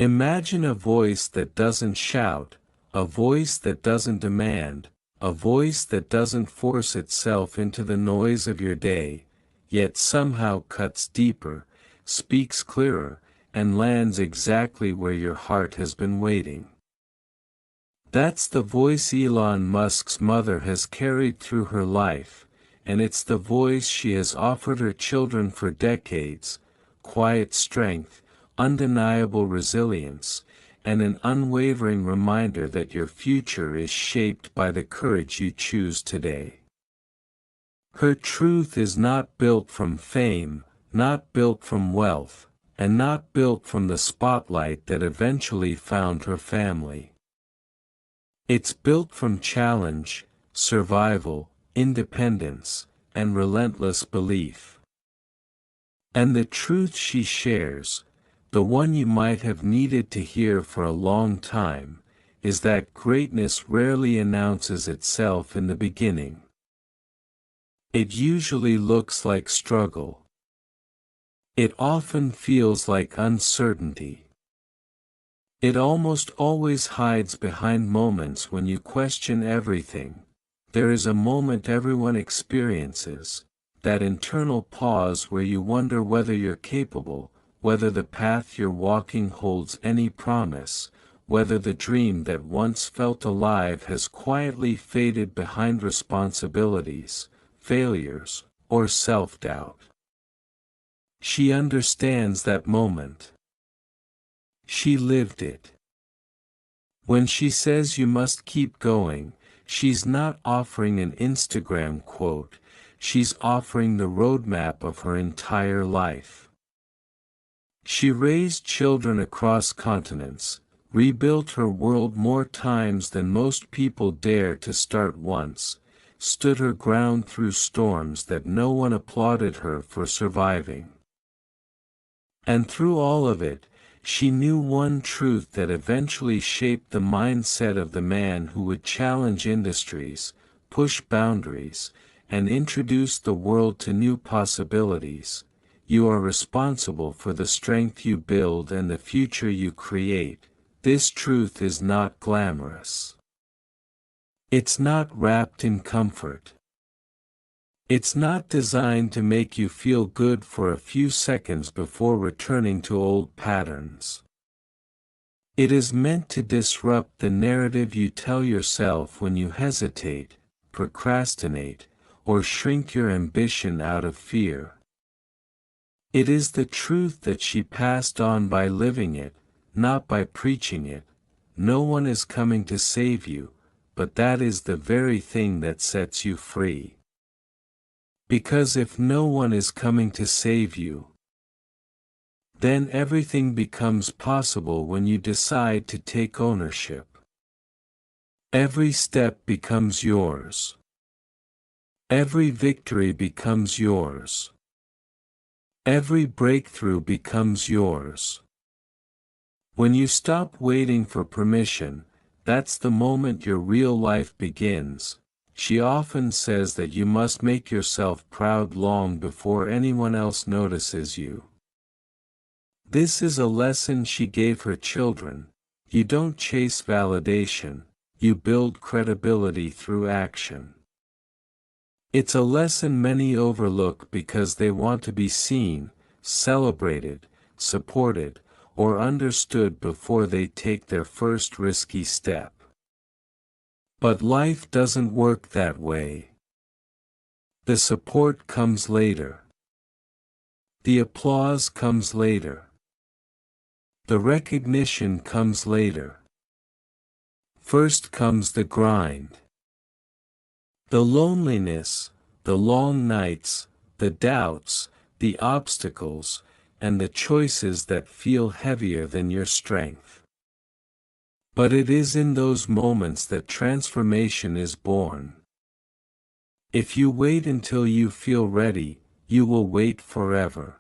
Imagine a voice that doesn't shout, a voice that doesn't demand, a voice that doesn't force itself into the noise of your day, yet somehow cuts deeper, speaks clearer, and lands exactly where your heart has been waiting. That's the voice Elon Musk's mother has carried through her life, and it's the voice she has offered her children for decades: quiet strength, undeniable resilience, and an unwavering reminder that your future is shaped by the courage you choose today. Her truth is not built from fame, not built from wealth, and not built from the spotlight that eventually found her family. It's built from challenge, survival, independence, and relentless belief. And the truth she shares, the one you might have needed to hear for a long time, is that greatness rarely announces itself in the beginning. It usually looks like struggle. It often feels like uncertainty. It almost always hides behind moments when you question everything. There is a moment everyone experiences, that internal pause where you wonder whether you're capable, whether the path you're walking holds any promise, whether the dream that once felt alive has quietly faded behind responsibilities, failures, or self-doubt. She understands that moment. She lived it. When she says you must keep going, she's not offering an Instagram quote, she's offering the roadmap of her entire life. She raised children across continents, rebuilt her world more times than most people dare to start once, stood her ground through storms that no one applauded her for surviving. And through all of it, she knew one truth that eventually shaped the mindset of the man who would challenge industries, push boundaries, and introduce the world to new possibilities. You are responsible for the strength you build and the future you create. This truth is not glamorous. It's not wrapped in comfort. It's not designed to make you feel good for a few seconds before returning to old patterns. It is meant to disrupt the narrative you tell yourself when you hesitate, procrastinate, or shrink your ambition out of fear. It is the truth that she passed on by living it, not by preaching it. No one is coming to save you, but that is the very thing that sets you free. Because if no one is coming to save you, then everything becomes possible when you decide to take ownership. Every step becomes yours. Every victory becomes yours. Every breakthrough becomes yours. When you stop waiting for permission, that's the moment your real life begins. She often says that you must make yourself proud long before anyone else notices you. This is a lesson she gave her children. You don't chase validation, you build credibility through action. It's a lesson many overlook because they want to be seen, celebrated, supported, or understood before they take their first risky step. But life doesn't work that way. The support comes later. The applause comes later. The recognition comes later. First comes the grind. The loneliness, the long nights, the doubts, the obstacles, and the choices that feel heavier than your strength. But it is in those moments that transformation is born. If you wait until you feel ready, you will wait forever.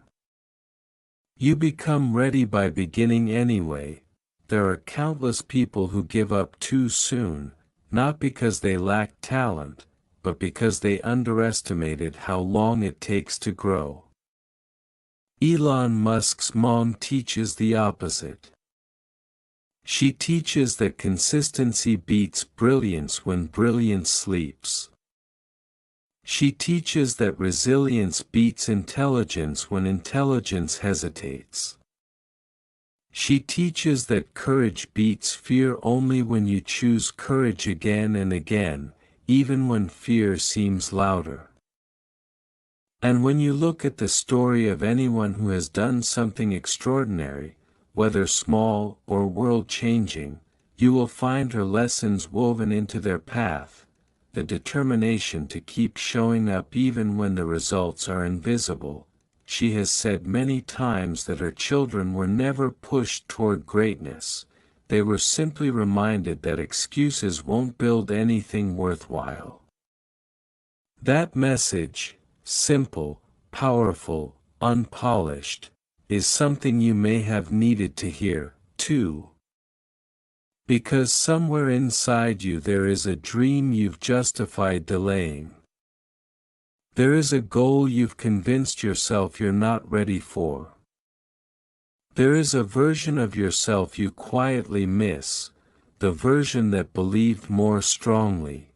You become ready by beginning anyway. There are countless people who give up too soon, not because they lack talent, but because they underestimated how long it takes to grow. Elon Musk's mom teaches the opposite. She teaches that consistency beats brilliance when brilliance sleeps. She teaches that resilience beats intelligence when intelligence hesitates. She teaches that courage beats fear only when you choose courage again and again, even when fear seems louder. And when you look at the story of anyone who has done something extraordinary, whether small or world-changing, you will find her lessons woven into their path, the determination to keep showing up even when the results are invisible. She has said many times that her children were never pushed toward greatness, they were simply reminded that excuses won't build anything worthwhile. That message, simple, powerful, unpolished, is something you may have needed to hear, too. Because somewhere inside you there is a dream you've justified delaying. There is a goal you've convinced yourself you're not ready for. There is a version of yourself you quietly miss, the version that believed more strongly,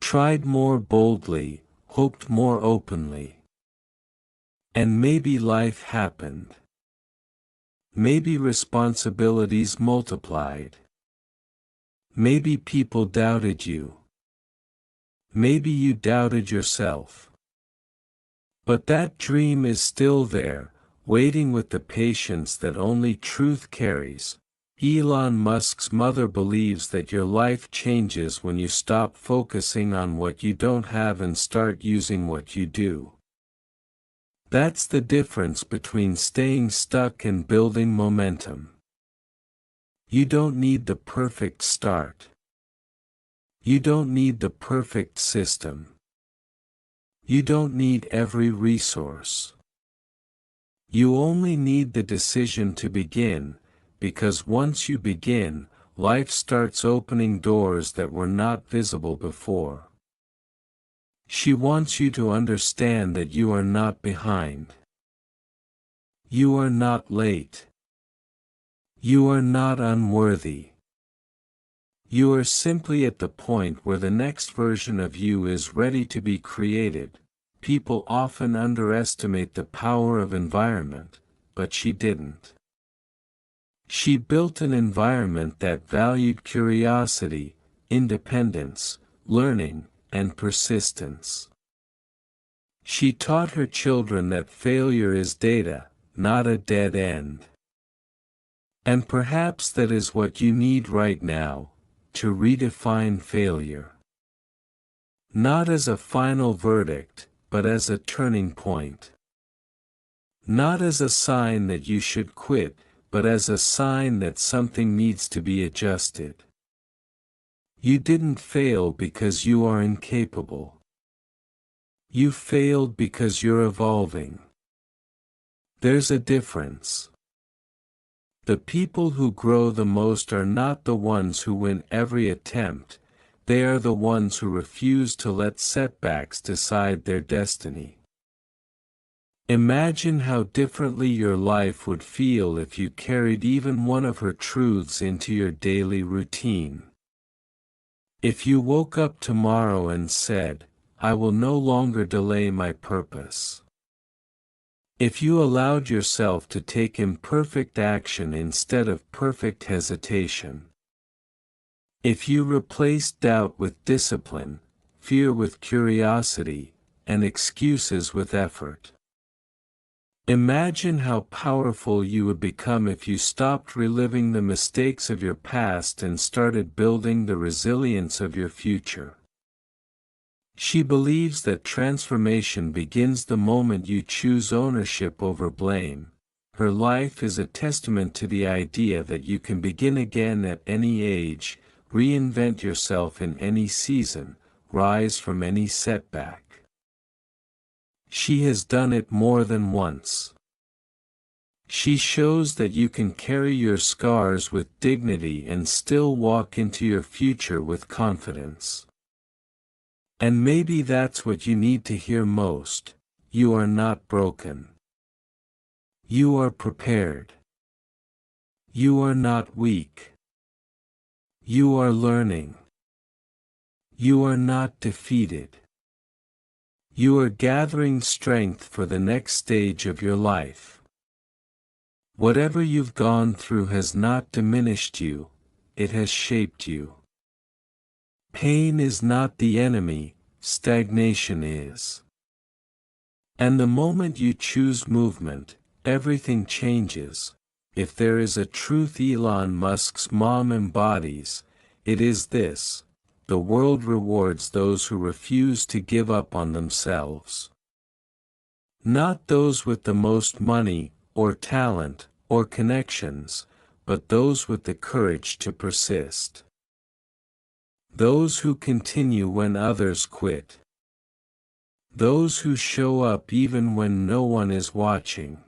tried more boldly, hoped more openly. And maybe life happened. Maybe responsibilities multiplied. Maybe people doubted you. Maybe you doubted yourself. But that dream is still there, waiting with the patience that only truth carries. Elon Musk's mother believes that your life changes when you stop focusing on what you don't have and start using what you do. That's the difference between staying stuck and building momentum. You don't need the perfect start. You don't need the perfect system. You don't need every resource. You only need the decision to begin, because once you begin, life starts opening doors that were not visible before. She wants you to understand that you are not behind. You are not late. You are not unworthy. You are simply at the point where the next version of you is ready to be created. People often underestimate the power of environment, but she didn't. She built an environment that valued curiosity, independence, learning, and persistence. She taught her children that failure is data, not a dead end. And perhaps that is what you need right now, to redefine failure. Not as a final verdict, but as a turning point. Not as a sign that you should quit, but as a sign that something needs to be adjusted. You didn't fail because you are incapable. You failed because you're evolving. There's a difference. The people who grow the most are not the ones who win every attempt, they are the ones who refuse to let setbacks decide their destiny. Imagine how differently your life would feel if you carried even one of her truths into your daily routine. If you woke up tomorrow and said, "I will no longer delay my purpose." If you allowed yourself to take imperfect action instead of perfect hesitation. If you replaced doubt with discipline, fear with curiosity, and excuses with effort. Imagine how powerful you would become if you stopped reliving the mistakes of your past and started building the resilience of your future. She believes that transformation begins the moment you choose ownership over blame. Her life is a testament to the idea that you can begin again at any age, reinvent yourself in any season, rise from any setback. She has done it more than once. She shows that you can carry your scars with dignity and still walk into your future with confidence. And maybe that's what you need to hear most. You are not broken. You are prepared. You are not weak. You are learning. You are not defeated. You are gathering strength for the next stage of your life. Whatever you've gone through has not diminished you, it has shaped you. Pain is not the enemy, stagnation is. And the moment you choose movement, everything changes. If there is a truth Elon Musk's mom embodies, it is this: the world rewards those who refuse to give up on themselves. Not those with the most money, or talent, or connections, but those with the courage to persist. Those who continue when others quit. Those who show up even when no one is watching.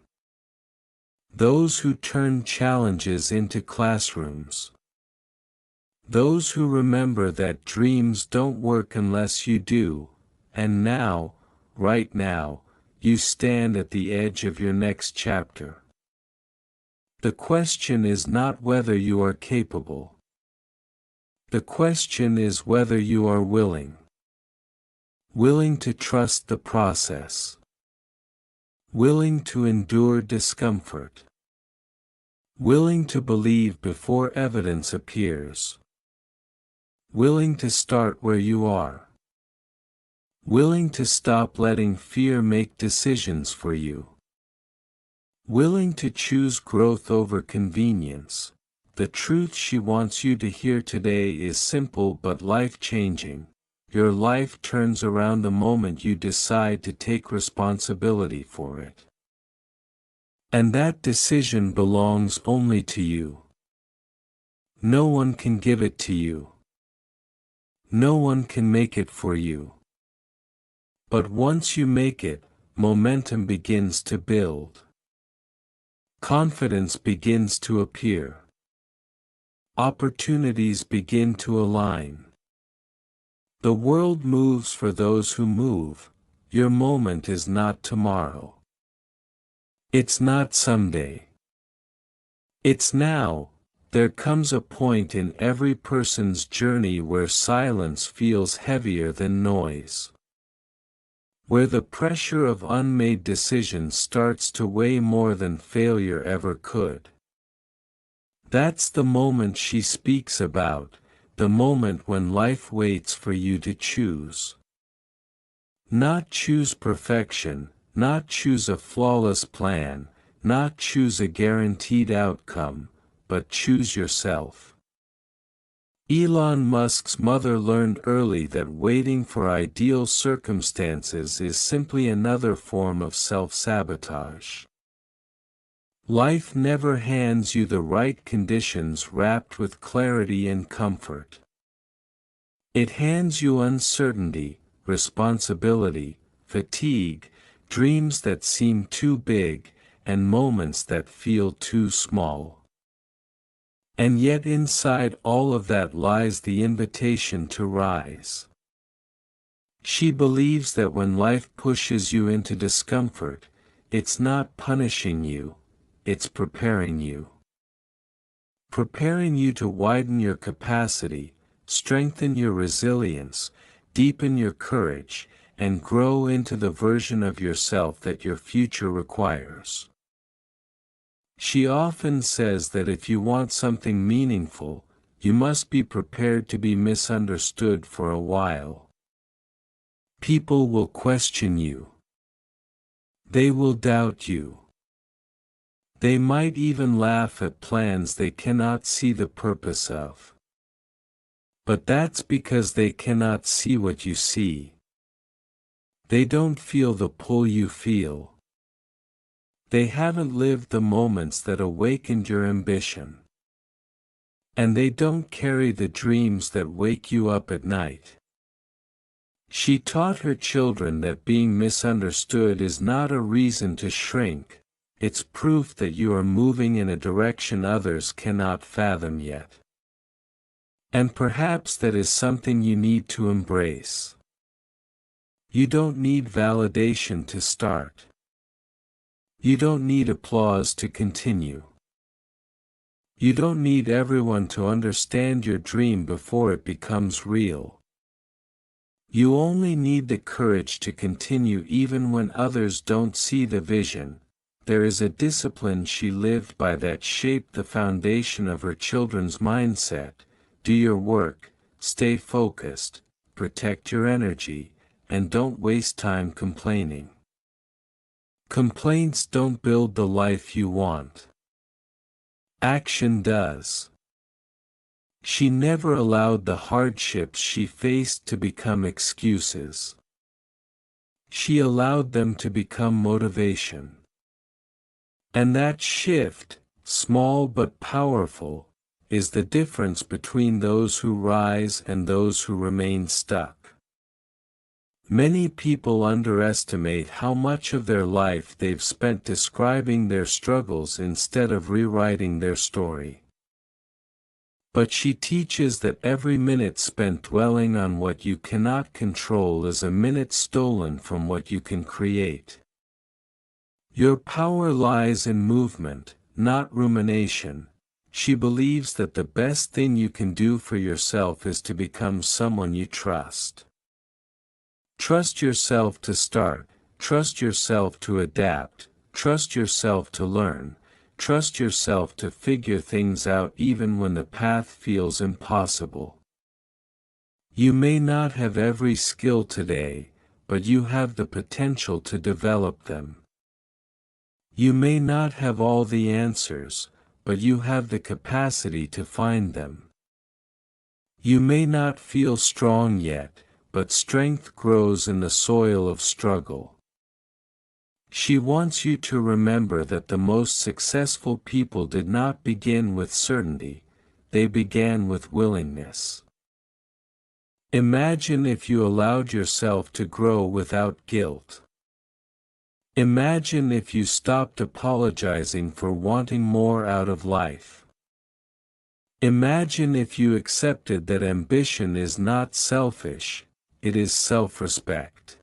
Those who turn challenges into classrooms. Those who remember that dreams don't work unless you do, and now, right now, you stand at the edge of your next chapter. The question is not whether you are capable. The question is whether you are willing. Willing to trust the process. Willing to endure discomfort. Willing to believe before evidence appears. Willing to start where you are. Willing to stop letting fear make decisions for you. Willing to choose growth over convenience. The truth she wants you to hear today is simple but life-changing. Your life turns around the moment you decide to take responsibility for it. And that decision belongs only to you. No one can give it to you. No one can make it for you. But once you make it, momentum begins to build. Confidence begins to appear. Opportunities begin to align. The world moves for those who move. Your moment is not tomorrow. It's not someday. It's now. There comes a point in every person's journey where silence feels heavier than noise. Where the pressure of unmade decisions starts to weigh more than failure ever could. That's the moment she speaks about, the moment when life waits for you to choose. Not choose perfection, not choose a flawless plan, not choose a guaranteed outcome, but choose yourself. Elon Musk's mother learned early that waiting for ideal circumstances is simply another form of self-sabotage. Life never hands you the right conditions wrapped with clarity and comfort. It hands you uncertainty, responsibility, fatigue, dreams that seem too big, and moments that feel too small. And yet inside all of that lies the invitation to rise. She believes that when life pushes you into discomfort, it's not punishing you, it's preparing you. Preparing you to widen your capacity, strengthen your resilience, deepen your courage, and grow into the version of yourself that your future requires. She often says that if you want something meaningful, you must be prepared to be misunderstood for a while. People will question you. They will doubt you. They might even laugh at plans they cannot see the purpose of. But that's because they cannot see what you see. They don't feel the pull you feel. They haven't lived the moments that awakened your ambition. And they don't carry the dreams that wake you up at night. She taught her children that being misunderstood is not a reason to shrink, it's proof that you are moving in a direction others cannot fathom yet. And perhaps that is something you need to embrace. You don't need validation to start. You don't need applause to continue. You don't need everyone to understand your dream before it becomes real. You only need the courage to continue even when others don't see the vision. There is a discipline she lived by that shaped the foundation of her children's mindset. Do your work, stay focused, protect your energy, and don't waste time complaining. Complaints don't build the life you want. Action does. She never allowed the hardships she faced to become excuses. She allowed them to become motivation. And that shift, small but powerful, is the difference between those who rise and those who remain stuck. Many people underestimate how much of their life they've spent describing their struggles instead of rewriting their story. But she teaches that every minute spent dwelling on what you cannot control is a minute stolen from what you can create. Your power lies in movement, not rumination. She believes that the best thing you can do for yourself is to become someone you trust. Trust yourself to start, trust yourself to adapt, trust yourself to learn, trust yourself to figure things out even when the path feels impossible. You may not have every skill today, but you have the potential to develop them. You may not have all the answers, but you have the capacity to find them. You may not feel strong yet, but strength grows in the soil of struggle. She wants you to remember that the most successful people did not begin with certainty, they began with willingness. Imagine if you allowed yourself to grow without guilt. Imagine if you stopped apologizing for wanting more out of life. Imagine if you accepted that ambition is not selfish, it is self-respect.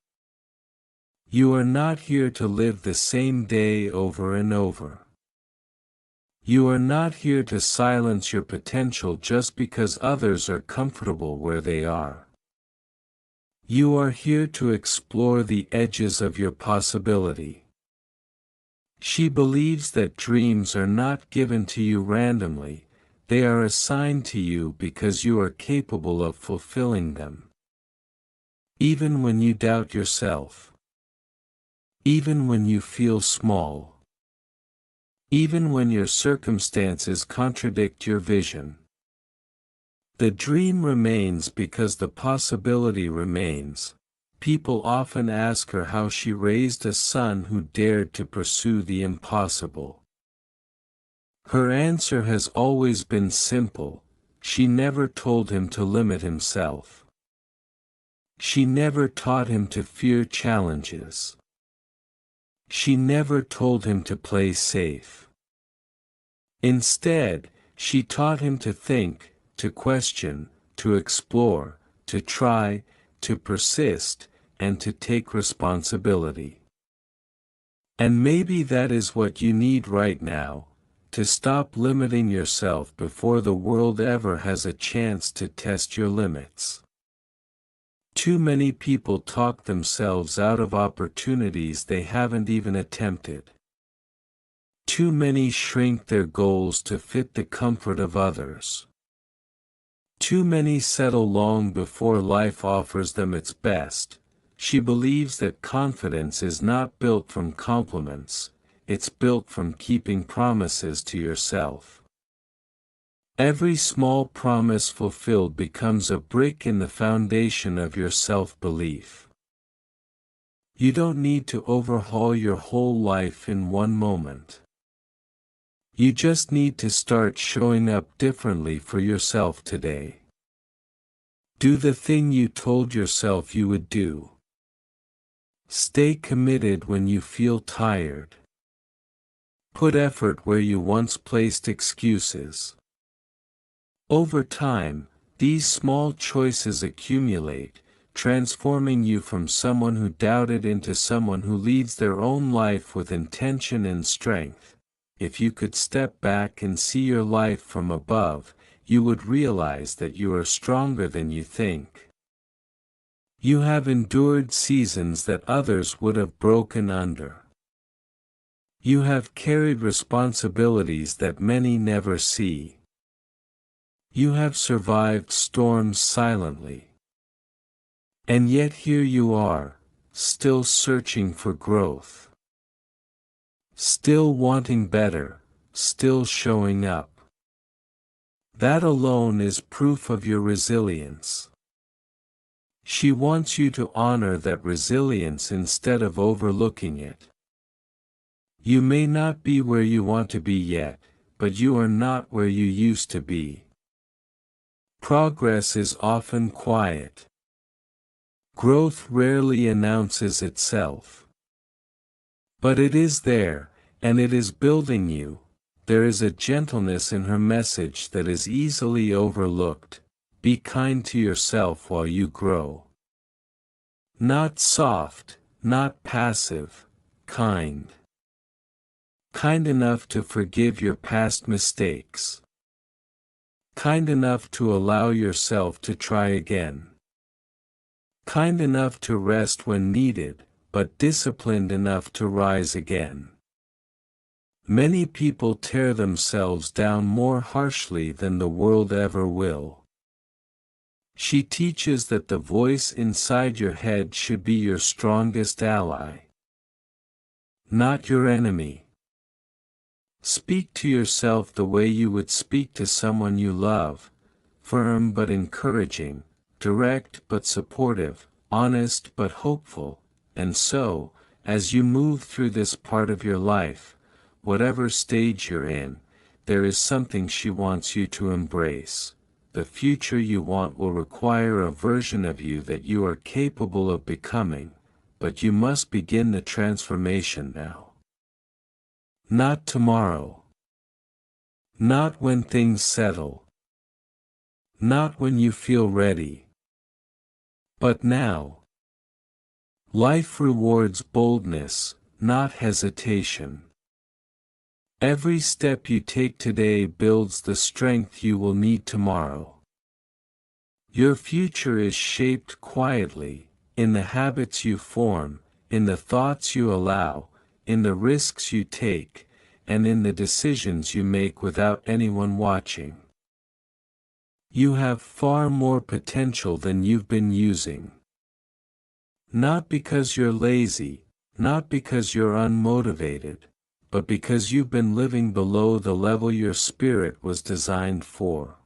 You are not here to live the same day over and over. You are not here to silence your potential just because others are comfortable where they are. You are here to explore the edges of your possibility. She believes that dreams are not given to you randomly, they are assigned to you because you are capable of fulfilling them. Even when you doubt yourself. Even when you feel small. Even when your circumstances contradict your vision. The dream remains because the possibility remains. People often ask her how she raised a son who dared to pursue the impossible. Her answer has always been simple: she never told him to limit himself. She never taught him to fear challenges. She never told him to play safe. Instead, she taught him to think, to question, to explore, to try, to persist, and to take responsibility. And maybe that is what you need right now, to stop limiting yourself before the world ever has a chance to test your limits. Too many people talk themselves out of opportunities they haven't even attempted. Too many shrink their goals to fit the comfort of others. Too many settle long before life offers them its best. She believes that confidence is not built from compliments, it's built from keeping promises to yourself. Every small promise fulfilled becomes a brick in the foundation of your self-belief. You don't need to overhaul your whole life in one moment. You just need to start showing up differently for yourself today. Do the thing you told yourself you would do. Stay committed when you feel tired. Put effort where you once placed excuses. Over time, these small choices accumulate, transforming you from someone who doubted into someone who leads their own life with intention and strength. if you could step back and see your life from above, you would realize that you are stronger than you think. You have endured seasons that others would have broken under. You have carried responsibilities that many never see. You have survived storms silently. And yet here you are, still searching for growth. Still wanting better, still showing up. That alone is proof of your resilience. She wants you to honor that resilience instead of overlooking it. You may not be where you want to be yet, but you are not where you used to be. Progress is often quiet. Growth rarely announces itself. But it is there, and it is building you. There is a gentleness in her message that is easily overlooked. Be kind to yourself while you grow. Not soft, not passive, kind. Kind enough to forgive your past mistakes. Kind enough to allow yourself to try again. Kind enough to rest when needed, but disciplined enough to rise again. Many people tear themselves down more harshly than the world ever will. She teaches that the voice inside your head should be your strongest ally, not your enemy. Speak to yourself the way you would speak to someone you love, firm but encouraging, direct but supportive, honest but hopeful, and so, as you move through this part of your life, whatever stage you're in, there is something she wants you to embrace. The future you want will require a version of you that you are capable of becoming, but you must begin the transformation now. Not tomorrow. Not when things settle. Not when you feel ready. But now. Life rewards boldness, not hesitation. Every step you take today builds the strength you will need tomorrow. Your future is shaped quietly, in the habits you form, in the thoughts you allow, in the risks you take, and in the decisions you make without anyone watching. You have far more potential than you've been using. Not because you're lazy, not because you're unmotivated, but because you've been living below the level your spirit was designed for.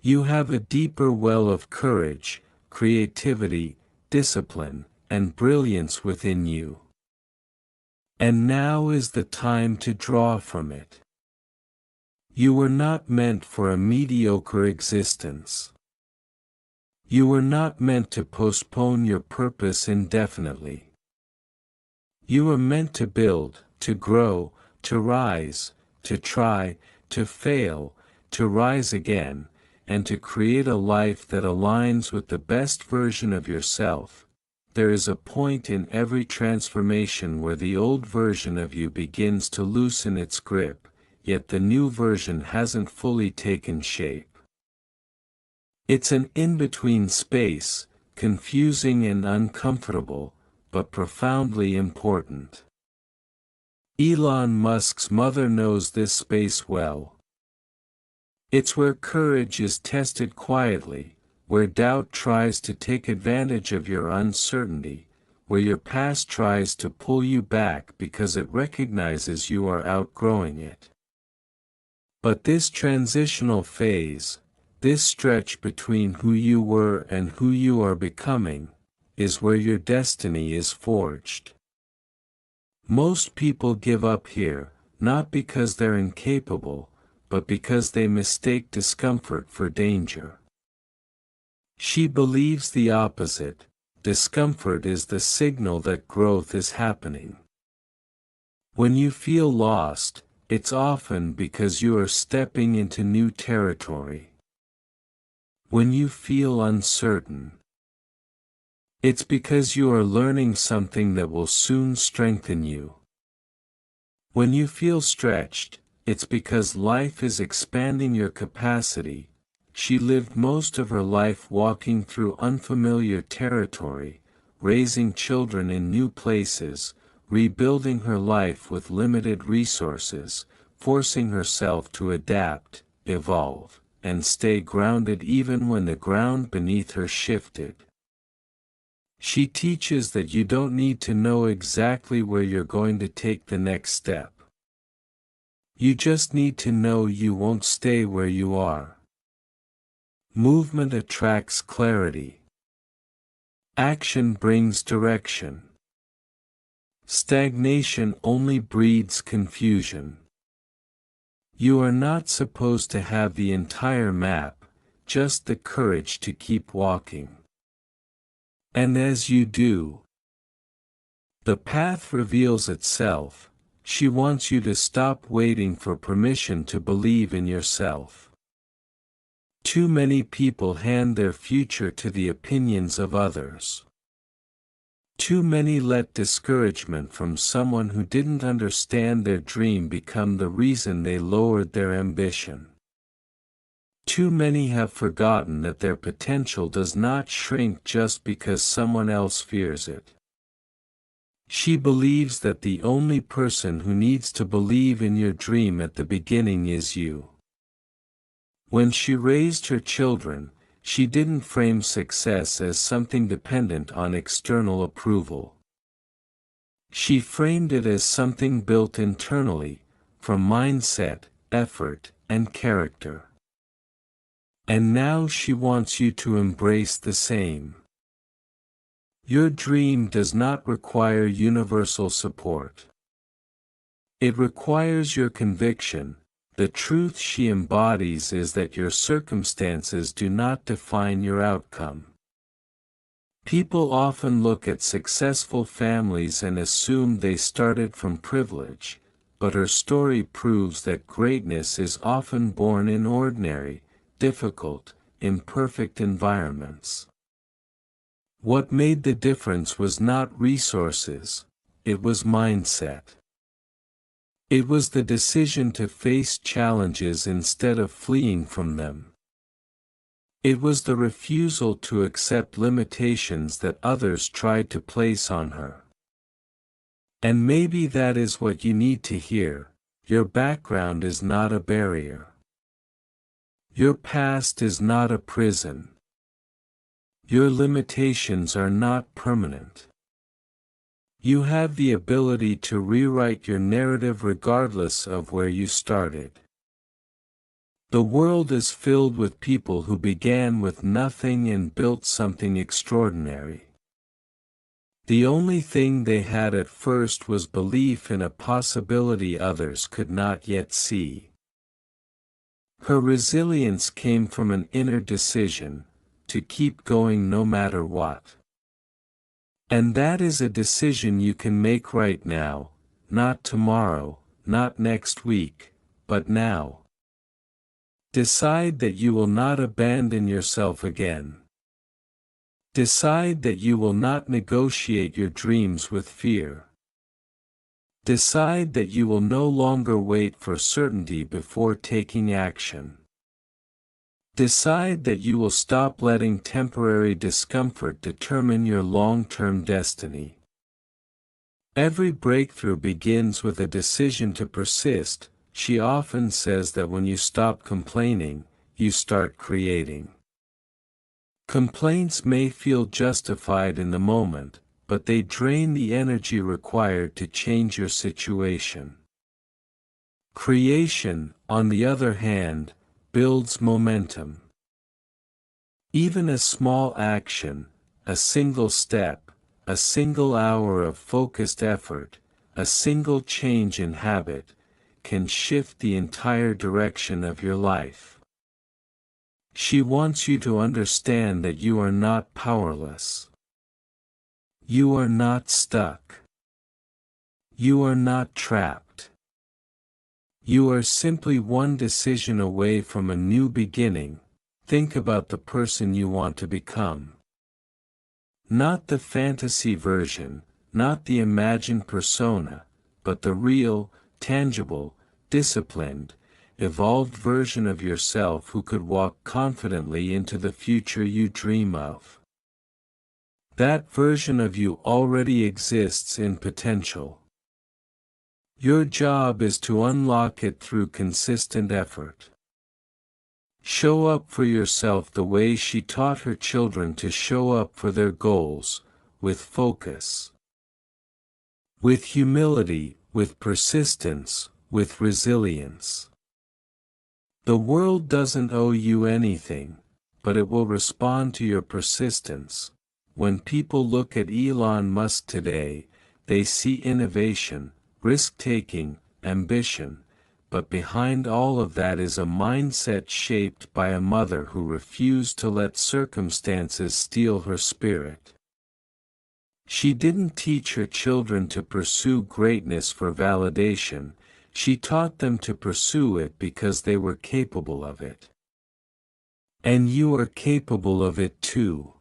You have a deeper well of courage, creativity, discipline, and brilliance within you. And now is the time to draw from it. You were not meant for a mediocre existence. You were not meant to postpone your purpose indefinitely. You were meant to build, to grow, to rise, to try, to fail, to rise again, and to create a life that aligns with the best version of yourself. There is a point in every transformation where the old version of you begins to loosen its grip, yet the new version hasn't fully taken shape. It's an in-between space, confusing and uncomfortable, but profoundly important. Elon Musk's mother knows this space well. It's where courage is tested quietly, where doubt tries to take advantage of your uncertainty, where your past tries to pull you back because it recognizes you are outgrowing it. But this transitional phase, this stretch between who you were and who you are becoming, is where your destiny is forged. Most people give up here, not because they're incapable, but because they mistake discomfort for danger. She believes the opposite. Discomfort is the signal that growth is happening. When you feel lost, it's often because you are stepping into new territory. When you feel uncertain, it's because you are learning something that will soon strengthen you. When you feel stretched, it's because life is expanding your capacity. She lived most of her life walking through unfamiliar territory, raising children in new places, rebuilding her life with limited resources, forcing herself to adapt, evolve, and stay grounded even when the ground beneath her shifted. She teaches that you don't need to know exactly where you're going to take the next step. You just need to know you won't stay where you are. Movement attracts clarity. Action brings direction. Stagnation only breeds confusion. You are not supposed to have the entire map, just the courage to keep walking. And as you do, the path reveals itself. She wants you to stop waiting for permission to believe in yourself. Too many people hand their future to the opinions of others. Too many let discouragement from someone who didn't understand their dream become the reason they lowered their ambition. Too many have forgotten that their potential does not shrink just because someone else fears it. She believes that the only person who needs to believe in your dream at the beginning is you. When she raised her children, she didn't frame success as something dependent on external approval. She framed it as something built internally, from mindset, effort, and character. And now she wants you to embrace the same. Your dream does not require universal support. It requires your conviction. The truth she embodies is that your circumstances do not define your outcome. People often look at successful families and assume they started from privilege, but her story proves that greatness is often born in ordinary, difficult, imperfect environments. What made the difference was not resources, it was mindset. It was the decision to face challenges instead of fleeing from them. It was the refusal to accept limitations that others tried to place on her. And maybe that is what you need to hear. Your background is not a barrier. Your past is not a prison. Your limitations are not permanent. You have the ability to rewrite your narrative regardless of where you started. The world is filled with people who began with nothing and built something extraordinary. The only thing they had at first was belief in a possibility others could not yet see. Her resilience came from an inner decision, to keep going no matter what. And that is a decision you can make right now, not tomorrow, not next week, but now. Decide that you will not abandon yourself again. Decide that you will not negotiate your dreams with fear. Decide that you will no longer wait for certainty before taking action. Decide that you will stop letting temporary discomfort determine your long-term destiny. Every breakthrough begins with a decision to persist. She often says that when you stop complaining, you start creating. Complaints may feel justified in the moment, but they drain the energy required to change your situation. Creation, on the other hand, builds momentum. Even a small action, a single step, a single hour of focused effort, a single change in habit, can shift the entire direction of your life. She wants you to understand that you are not powerless. You are not stuck. You are not trapped. You are simply one decision away from a new beginning. Think about the person you want to become. Not the fantasy version, not the imagined persona, but the real, tangible, disciplined, evolved version of yourself who could walk confidently into the future you dream of. That version of you already exists in potential. Your job is to unlock it through consistent effort. Show up for yourself the way she taught her children to show up for their goals, with focus, with humility, with persistence, with resilience. The world doesn't owe you anything, but it will respond to your persistence. When people look at Elon Musk today, they see innovation, risk-taking, ambition, but behind all of that is a mindset shaped by a mother who refused to let circumstances steal her spirit. She didn't teach her children to pursue greatness for validation, she taught them to pursue it because they were capable of it. And you are capable of it too.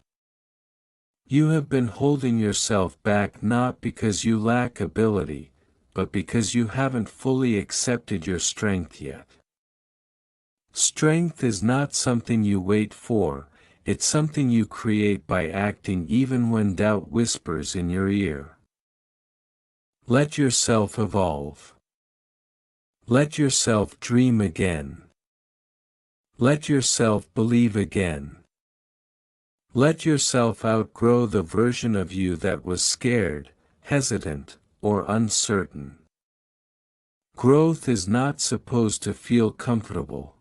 You have been holding yourself back not because you lack ability, but because you haven't fully accepted your strength yet. Strength is not something you wait for, it's something you create by acting even when doubt whispers in your ear. Let yourself evolve. Let yourself dream again. Let yourself believe again. Let yourself outgrow the version of you that was scared, hesitant, or uncertain. Growth is not supposed to feel comfortable.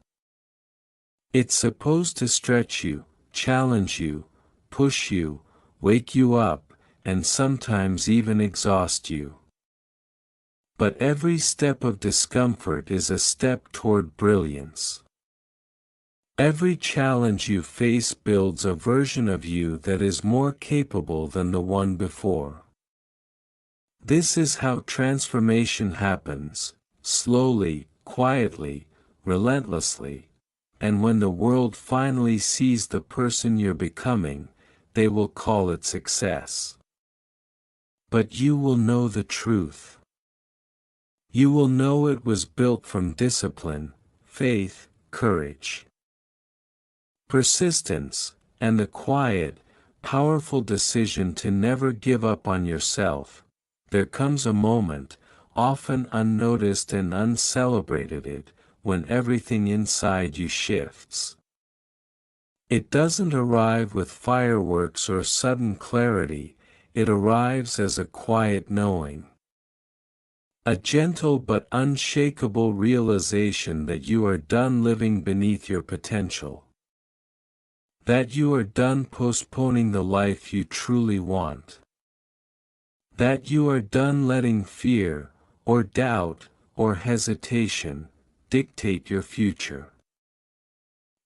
It's supposed to stretch you, challenge you, push you, wake you up, and sometimes even exhaust you. But every step of discomfort is a step toward brilliance. Every challenge you face builds a version of you that is more capable than the one before. This is how transformation happens, slowly, quietly, relentlessly, and when the world finally sees the person you're becoming, they will call it success. But you will know the truth. You will know it was built from discipline, faith, courage, persistence, and the quiet, powerful decision to never give up on yourself. There comes a moment, often unnoticed and uncelebrated, when everything inside you shifts. It doesn't arrive with fireworks or sudden clarity, it arrives as a quiet knowing. A gentle but unshakable realization that you are done living beneath your potential. That you are done postponing the life you truly want. That you are done letting fear, or doubt, or hesitation, dictate your future.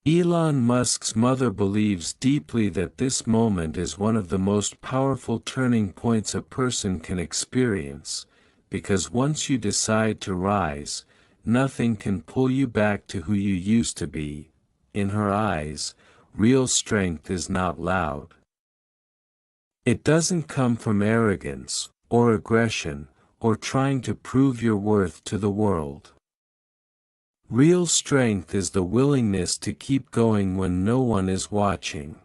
Elon Musk's mother believes deeply that this moment is one of the most powerful turning points a person can experience, because once you decide to rise, nothing can pull you back to who you used to be. In her eyes, real strength is not loud. It doesn't come from arrogance, or aggression, or trying to prove your worth to the world. Real strength is the willingness to keep going when no one is watching.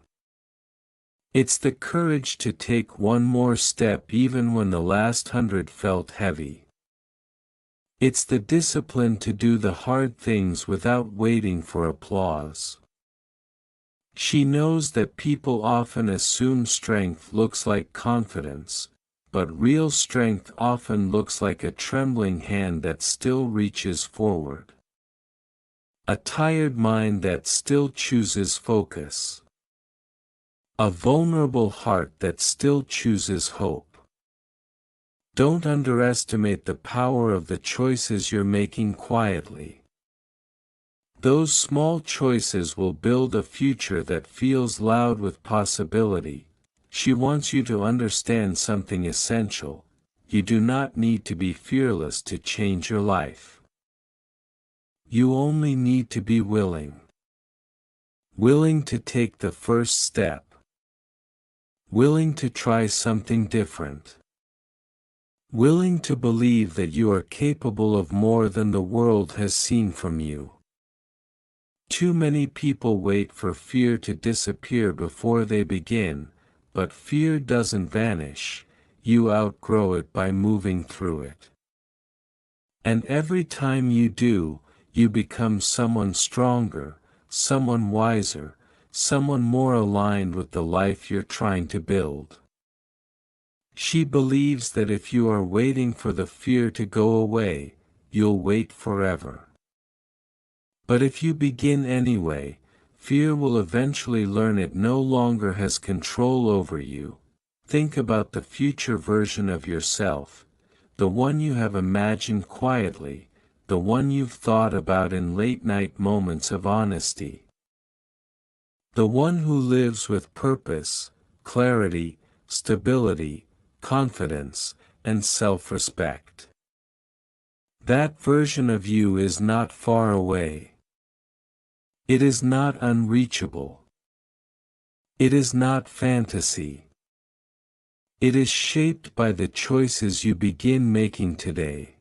It's the courage to take one more step even when the last 100 felt heavy. It's the discipline to do the hard things without waiting for applause. She knows that people often assume strength looks like confidence, but real strength often looks like a trembling hand that still reaches forward. A tired mind that still chooses focus. A vulnerable heart that still chooses hope. Don't underestimate the power of the choices you're making quietly. Those small choices will build a future that feels loud with possibility. She wants you to understand something essential. You do not need to be fearless to change your life. You only need to be willing. Willing to take the first step. Willing to try something different. Willing to believe that you are capable of more than the world has seen from you. Too many people wait for fear to disappear before they begin, but fear doesn't vanish, you outgrow it by moving through it. And every time you do, you become someone stronger, someone wiser, someone more aligned with the life you're trying to build. She believes that if you are waiting for the fear to go away, you'll wait forever. But if you begin anyway, fear will eventually learn it no longer has control over you. Think about the future version of yourself, the one you have imagined quietly, the one you've thought about in late-night moments of honesty. The one who lives with purpose, clarity, stability, confidence, and self-respect. That version of you is not far away. It is not unreachable. It is not fantasy. It is shaped by the choices you begin making today.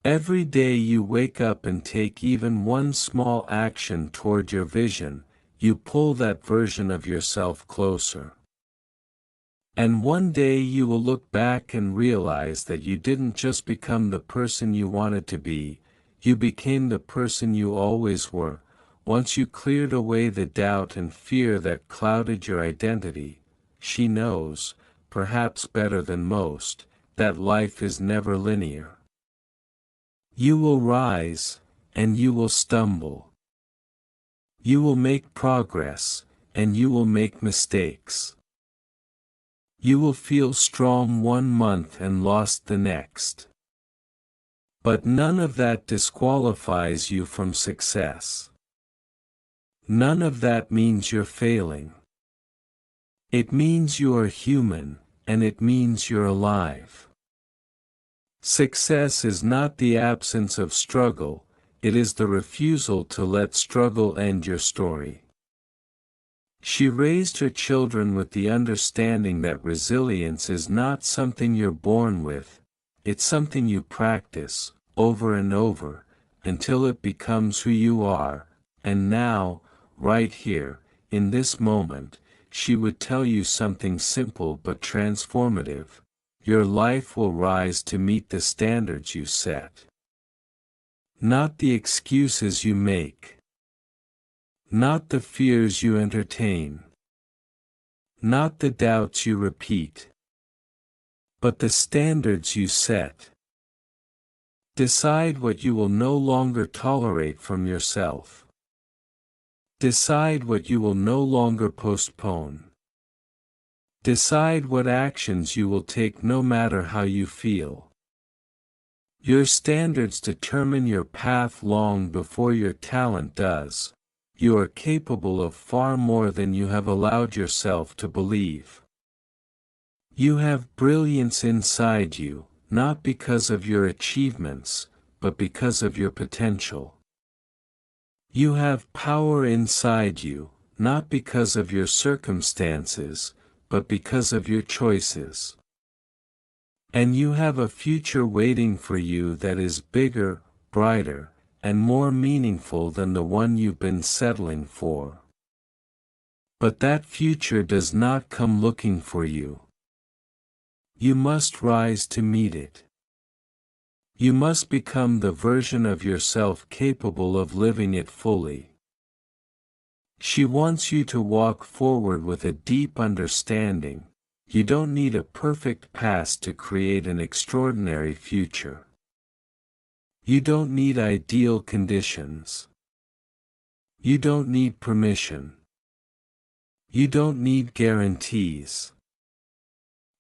Every day you wake up and take even one small action toward your vision, you pull that version of yourself closer. And one day you will look back and realize that you didn't just become the person you wanted to be, you became the person you always were, once you cleared away the doubt and fear that clouded your identity. She knows, perhaps better than most, that life is never linear. You will rise, and you will stumble. You will make progress, and you will make mistakes. You will feel strong one month and lost the next. But none of that disqualifies you from success. None of that means you're failing. It means you are human, and it means you're alive. Success is not the absence of struggle, it is the refusal to let struggle end your story. She raised her children with the understanding that resilience is not something you're born with, it's something you practice, over and over, until it becomes who you are, and now, right here, in this moment, she would tell you something simple but transformative. Your life will rise to meet the standards you set. Not the excuses you make. Not the fears you entertain. Not the doubts you repeat. But the standards you set. Decide what you will no longer tolerate from yourself. Decide what you will no longer postpone. Decide what actions you will take no matter how you feel. Your standards determine your path long before your talent does. You are capable of far more than you have allowed yourself to believe. You have brilliance inside you, not because of your achievements, but because of your potential. You have power inside you, not because of your circumstances, but because of your choices. And you have a future waiting for you that is bigger, brighter, and more meaningful than the one you've been settling for. But that future does not come looking for you. You must rise to meet it. You must become the version of yourself capable of living it fully. She wants you to walk forward with a deep understanding. You don't need a perfect past to create an extraordinary future. You don't need ideal conditions. You don't need permission. You don't need guarantees.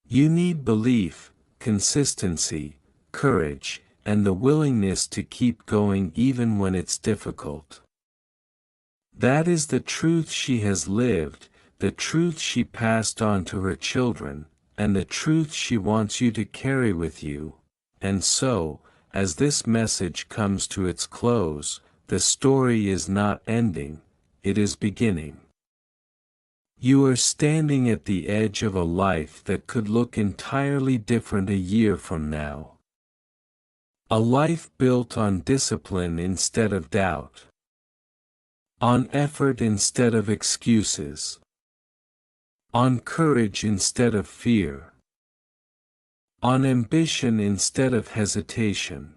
You need belief, consistency, courage, and the willingness to keep going even when it's difficult. That is the truth she has lived, the truth she passed on to her children, and the truth she wants you to carry with you. And so, as this message comes to its close, the story is not ending, it is beginning. You are standing at the edge of a life that could look entirely different a year from now. A life built on discipline instead of doubt. On effort instead of excuses. On courage instead of fear. On ambition instead of hesitation.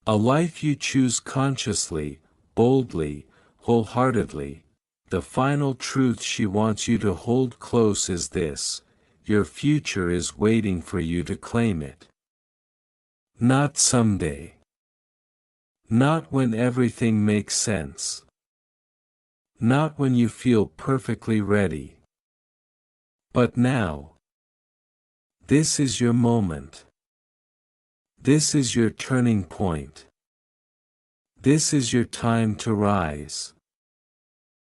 A life you choose consciously, boldly, wholeheartedly. The final truth she wants you to hold close is this: your future is waiting for you to claim it. Not someday. Not when everything makes sense. Not when you feel perfectly ready. But now. This is your moment. This is your turning point. This is your time to rise.